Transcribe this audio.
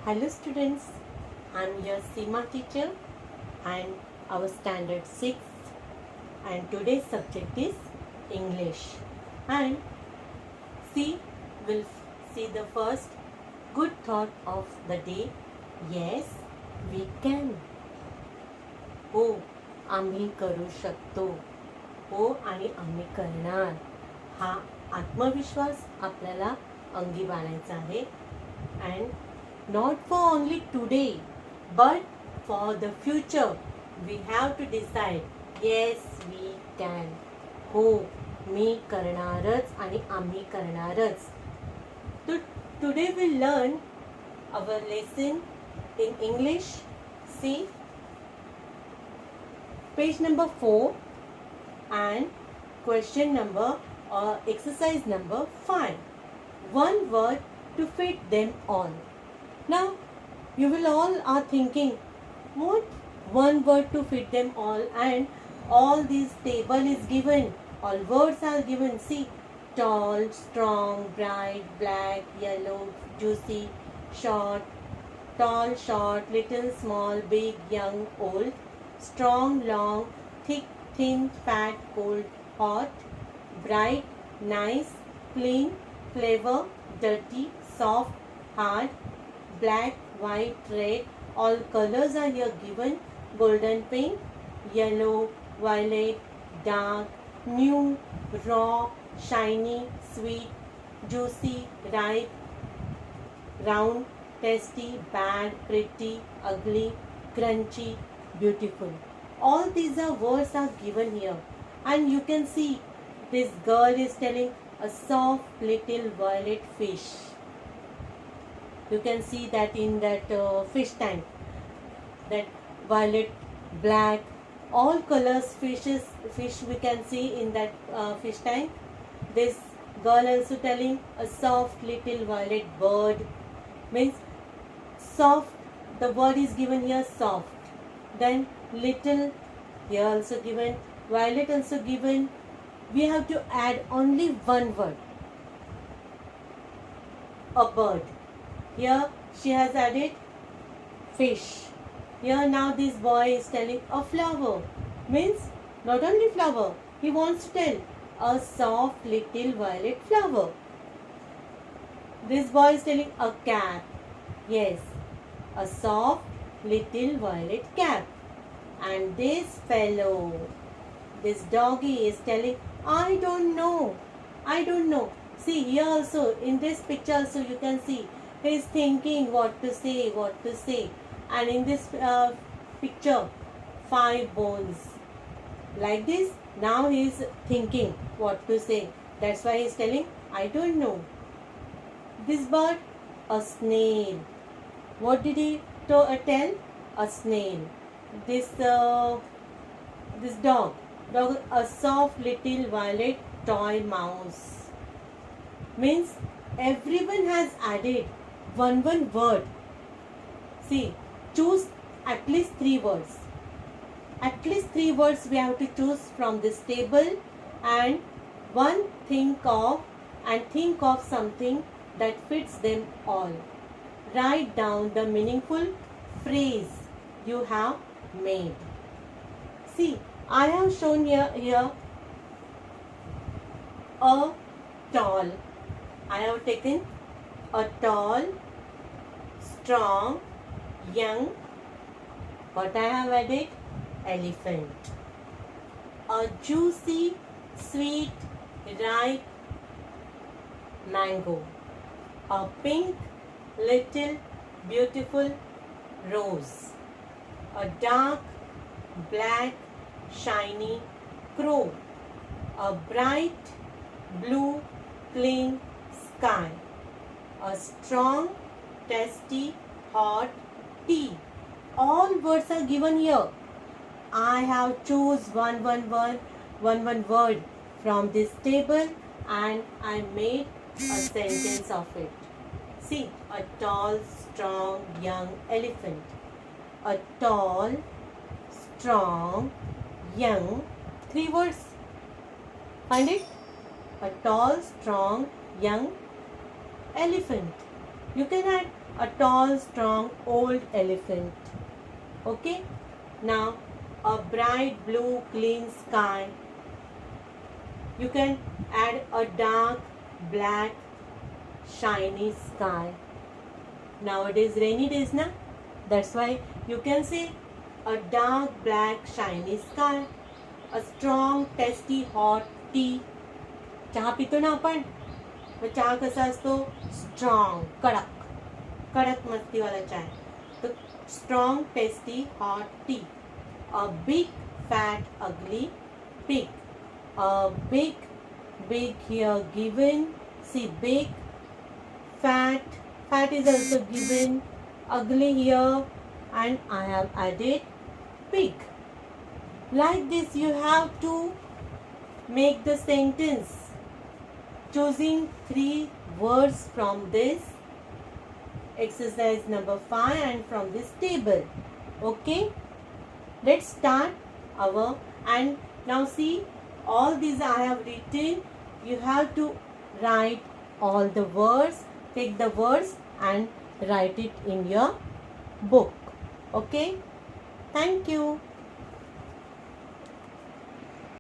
Hello students, I am your Seema teacher and our standard 6 and today's subject is English and we'll see the first good thought of the day. Yes, we can. हो, आम्ही करू शकतो. हो आणि आम्ही करणार. हा आत्मविश्वास आपल्याला अंगी बाळगायचा आहे and not for only today but for the future we have to decide yes we can. हो, मी करणारच आणि आम्ही करणारच. So today we learn our lesson in English. See page number 4 and question number or exercise number 5. One word to fit them all. Now you will all are thinking what one word to fit them all and all this table is given, all words are given. See, tall, strong, bright, black, yellow, juicy, short, tall, short, little, small, big, young, old, strong, long, thick, thin, fat, cold, hot, bright, nice, clean, clever, dirty, soft, hard, black, white, red, all colors are here given. Golden pink, yellow, violet, dark, new, raw, shiny, sweet, juicy, ripe, round, tasty, bad, pretty, ugly, crunchy, beautiful. All these are words are given here and you can see this girl is telling a soft little violet fish. You can see that in that fish tank, that violet, black, all colors fish we can see in that fish tank. This girl also telling a soft little violet bird, means soft, the word is given here soft. Then little, here also given, violet also given. We have to add only one word, a bird. Here she has added fish. Here now this boy is telling a flower, means not only flower, he wants to tell a soft little violet flower. This boy is telling a cap. Yes, a soft little violet cap. And this fellow, this doggy is telling, I don't know. I don't know. See here also, in this picture also you can see, he is thinking what to say. And in this picture, 5 bones. Like this, now he is thinking what to say. That's why he is telling, I don't know. This bird, a snail. What did he tell? A snail. This dog, a soft little violet toy mouse. Means everyone has added one word. See, choose at least 3 words. At least 3 words we have to choose from this table and think of something that fits them all. Write down the meaningful phrase you have made. See, I have shown here a tall. I have taken a tall, strong, young. What I have added? Elephant. A juicy, sweet, ripe mango. A pink, little, beautiful rose. A dark, black, shiny crow. A bright, blue, clean sky. A strong, tasty, hot tea. All words are given here. I have choose one word from this table and I made a sentence of it. See, a tall, strong, young elephant. A tall, strong, young. 3 words. Find it? A tall, strong, young elephant. You can add a tall, strong, old elephant. Okay. Now, a bright blue, clean sky. You can add a dark, black, shiny sky. Nowadays rainy days na, that's why you can say a dark black shiny sky, a strong tasty hot tea. चहा पितो ना आपण, मग चहा कसा असतो, strong, कडक, कडक मस्तीवाला चाय, तो strong tasty hot T. A big fat ugly pig. A big here given. See, big, fat is also given, ugly here, and I have added pig. Like this you have to make the sentence, choosing 3 words from this exercise number 5 and from this table. Okay, let's start our, and now see, all these I have written. You have to write all the words, take the words and write it in your book. Okay, thank you.